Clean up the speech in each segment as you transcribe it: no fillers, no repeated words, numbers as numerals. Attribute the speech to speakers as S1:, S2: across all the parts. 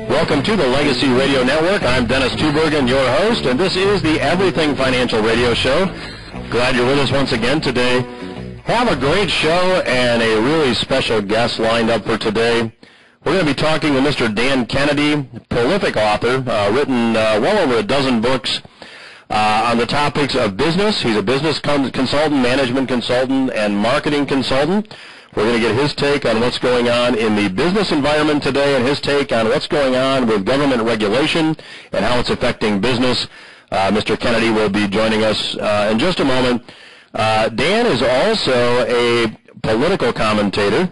S1: Welcome to the Legacy Radio Network. I'm Dennis Tubbergen, your host, and this is the Everything Financial Radio Show. Glad you're with us once again today. Have a great show and a really special guest lined up for today. We're going to be talking with Mr. Dan Kennedy, prolific author, written well over a dozen books on the topics of business. He's a business consultant, management consultant, and marketing consultant. We're going to get his take on what's going on in the business environment today and his take on what's going on with government regulation and how it's affecting business. Mr. Kennedy will be joining us in just a moment. Dan is also a political commentator.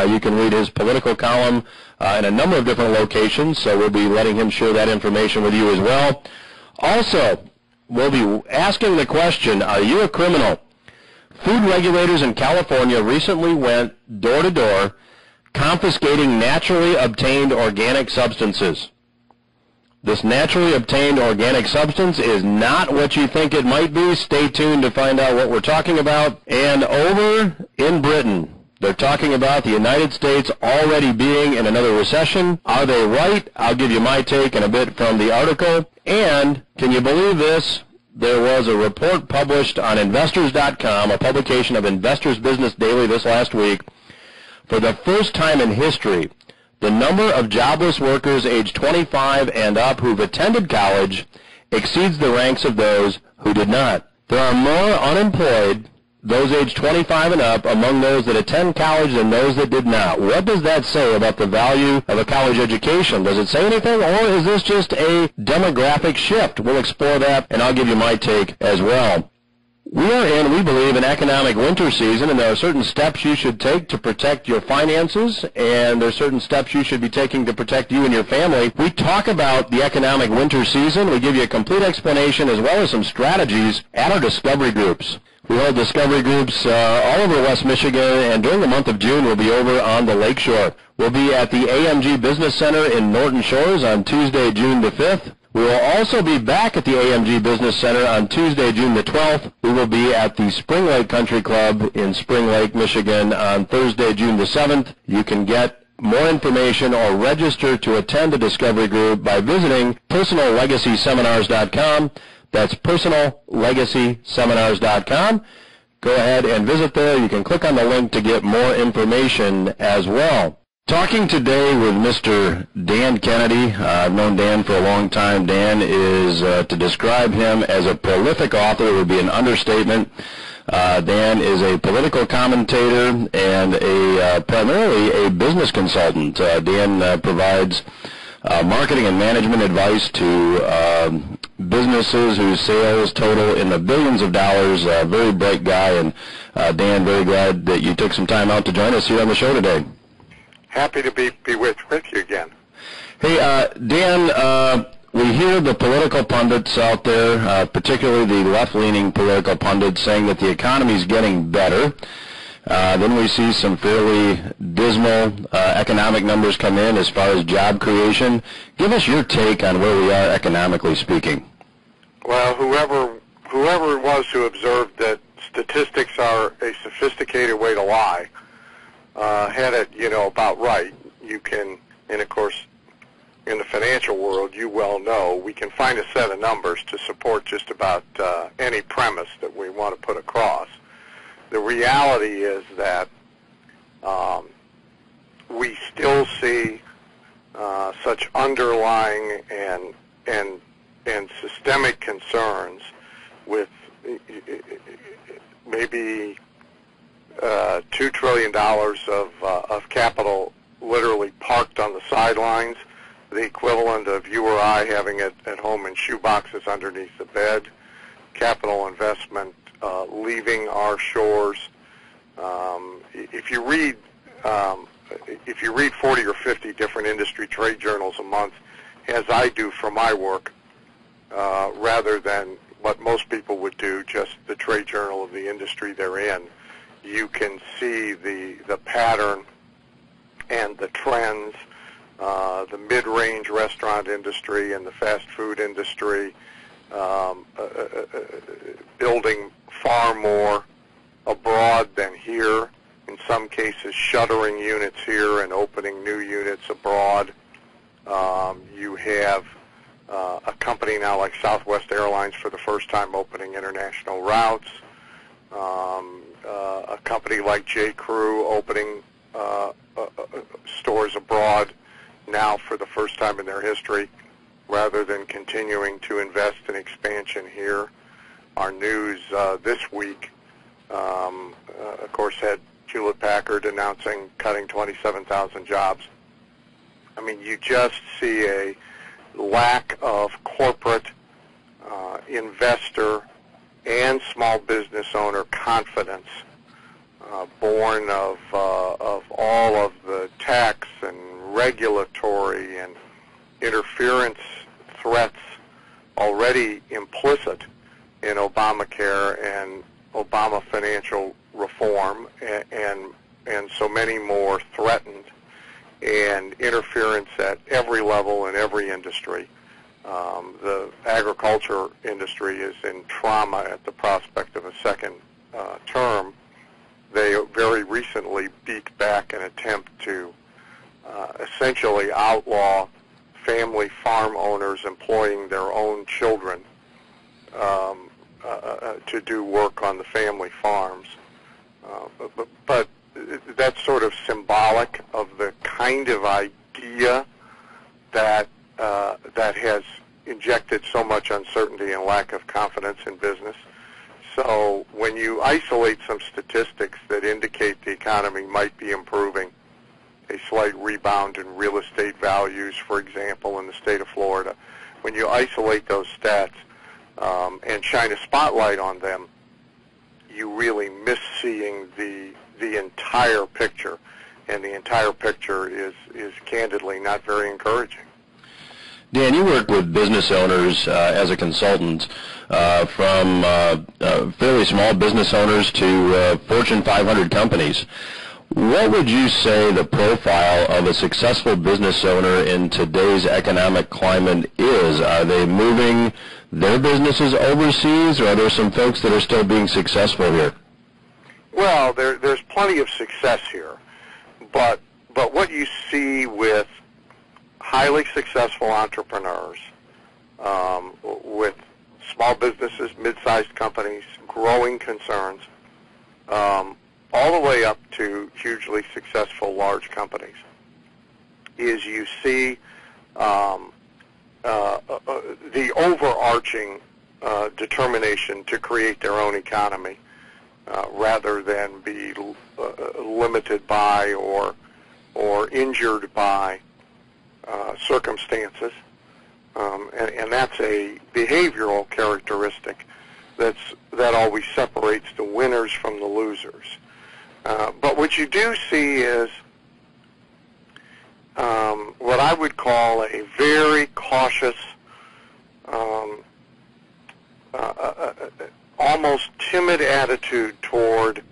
S1: You can read his political column in a number of different locations, so we'll be letting him share that information with you as well. Also, we'll be asking the question, are you a criminal? Food regulators in California recently went door to door confiscating naturally obtained organic substances. This naturally obtained organic substance is not what you think it might be. Stay tuned to find out what we're talking about. And over in Britain, they're talking about the United States already being in another recession. Are they right? I'll give you my take in a bit from the article. And can you believe this? There was a report published on Investors.com, a publication of Investors Business Daily this last week. For the first time in history, the number of jobless workers aged 25 and up who've attended college exceeds the ranks of those who did not. There are more unemployed, those aged 25 and up, among those that attend college than those that did not. What does that say about the value of a college education? Does it say anything, or is this just a demographic shift? We'll explore that, and I'll give you my take as well. We are in, we believe, an economic winter season, and there are certain steps you should take to protect your finances, and there are certain steps you should be taking to protect you and your family. We talk about the economic winter season. We give you a complete explanation as well as some strategies at our discovery groups. We hold discovery groups all over West Michigan, and during the month of June, we'll be over on the Lakeshore. We'll be at the AMG Business Center in Norton Shores on Tuesday, June the 5th. We will also be back at the AMG Business Center on Tuesday, June the 12th. We will be at the Spring Lake Country Club in Spring Lake, Michigan on Thursday, June the 7th. You can get more information or register to attend a discovery group by visiting personallegacyseminars.com. That's personallegacyseminars.com. Go ahead and visit there. You can click on the link to get more information as well. Talking today with Mr. Dan Kennedy. I've known Dan for a long time. Dan is, to describe him as a prolific author would be an understatement. Dan is a political commentator and primarily a business consultant. Dan provides marketing and management advice to businesses whose sales total in the billions of dollars. Very bright guy, and Dan, very glad that you took some time out to join us here on the show today.
S2: Happy to be with you again.
S1: Hey, Dan, we hear the political pundits out there, particularly the left-leaning political pundits, saying that the economy is getting better. Then we see some fairly dismal economic numbers come in as far as job creation. Give us your take on where we are economically speaking.
S2: Well, whoever it was who observed that statistics are a sophisticated way to lie had it, about right. You can, and of course, in the financial world, you well know, we can find a set of numbers to support just about any premise that we want to put across. The reality is that we still see such underlying and systemic concerns with maybe $2 trillion of capital literally parked on the sidelines, the equivalent of you or I having it at home in shoeboxes underneath the bed, capital investment leaving our shores. If you read 40 or 50 different industry trade journals a month, as I do for my work, rather than what most people would do, just the trade journal of the industry they're in, you can see the pattern and the trends. The mid-range restaurant industry and the fast food industry building far more abroad than here. In some cases shuttering units here and opening new units abroad. You have a company now like Southwest Airlines for the first time opening international routes. A company like J.Crew opening stores abroad now for the first time in their history, rather than continuing to invest in expansion here. Our news this week, of course, had Hewlett-Packard announcing cutting 27,000 jobs. I mean, you just see a lack of corporate investor and small business owner confidence, born of all of the tax and regulatory and interference threats already implicit in Obamacare and Obama financial reform, and so many more threatened, and interference at every level in every industry. The agriculture industry is in trauma at the prospect of a second term. They very recently beat back an attempt to essentially outlaw family farm owners employing their own children to do work on the family farms. But that's sort of symbolic of the kind of idea that that has injected so much uncertainty and lack of confidence in business. So when you isolate some statistics that indicate the economy might be improving, a slight rebound in real estate values, for example, in the state of Florida, when you isolate those stats and shine a spotlight on them, you really miss seeing the entire picture, and the entire picture is candidly not very encouraging.
S1: Dan, you work with business owners as a consultant, from fairly small business owners to Fortune 500 companies. What would you say the profile of a successful business owner in today's economic climate is? Are they moving their businesses overseas, or are there some folks that are still being successful here?
S2: Well, there's plenty of success here, but what you see with highly successful entrepreneurs, with small businesses, mid-sized companies, growing concerns, all the way up to hugely successful large companies, is you see the overarching determination to create their own economy rather than be limited by or injured by circumstances, and that's a behavioral characteristic that always separates the winners from the losers. But what you do see is what I would call a very cautious, almost timid attitude toward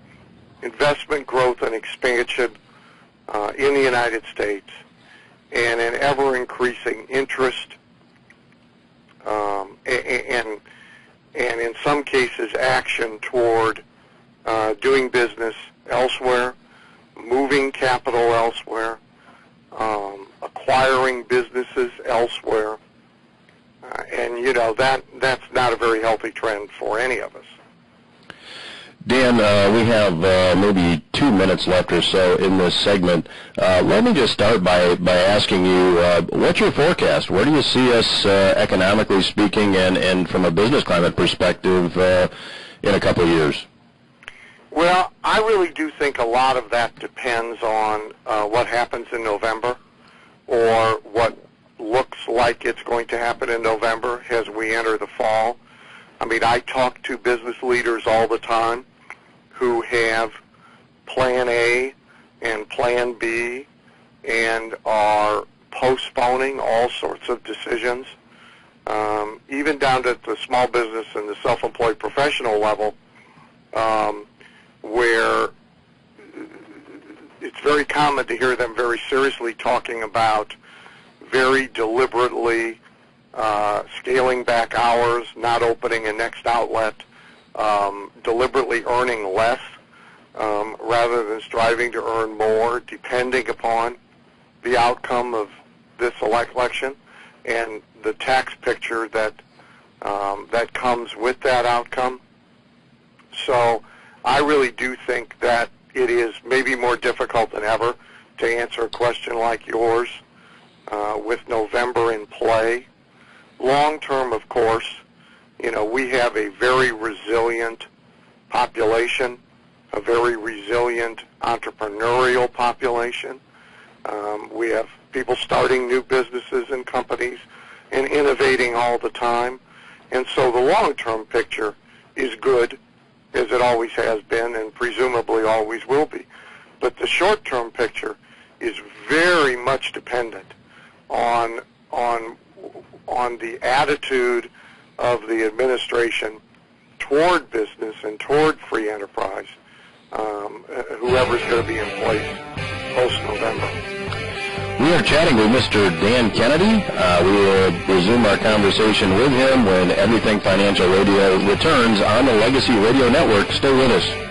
S2: investment growth and expansion in the United States, and an ever-increasing interest, and in some cases action toward doing business elsewhere, moving capital elsewhere, acquiring businesses elsewhere, and you know that's not a very healthy trend for any of us.
S1: Dan, we have maybe 2 minutes left or so in this segment. Let me just start by asking you, what's your forecast? Where do you see us economically speaking and from a business climate perspective in a couple of years?
S2: Well, I really do think a lot of that depends on what happens in November, or what looks like it's going to happen in November as we enter the fall. I mean, I talk to business leaders all the time who have Plan A and Plan B and are postponing all sorts of decisions, even down to the small business and the self-employed professional level, where it's very common to hear them very seriously talking about very deliberately scaling back hours, not opening a next outlet, deliberately earning less rather than striving to earn more, depending upon the outcome of this election and the tax picture that that comes with that outcome. So I really do think that it is maybe more difficult than ever to answer a question like yours with November in play. Long term, of course, we have a very resilient population, a very resilient entrepreneurial population. We have people starting new businesses and companies and innovating all the time. And so the long-term picture is good, as it always has been and presumably always will be. But the short-term picture is very much dependent on the attitude of the administration toward business and toward free enterprise, whoever's going to be in place post-November.
S1: We are chatting with Mr. Dan Kennedy. We will resume our conversation with him when Everything Financial Radio returns on the Legacy Radio Network. Stay with us.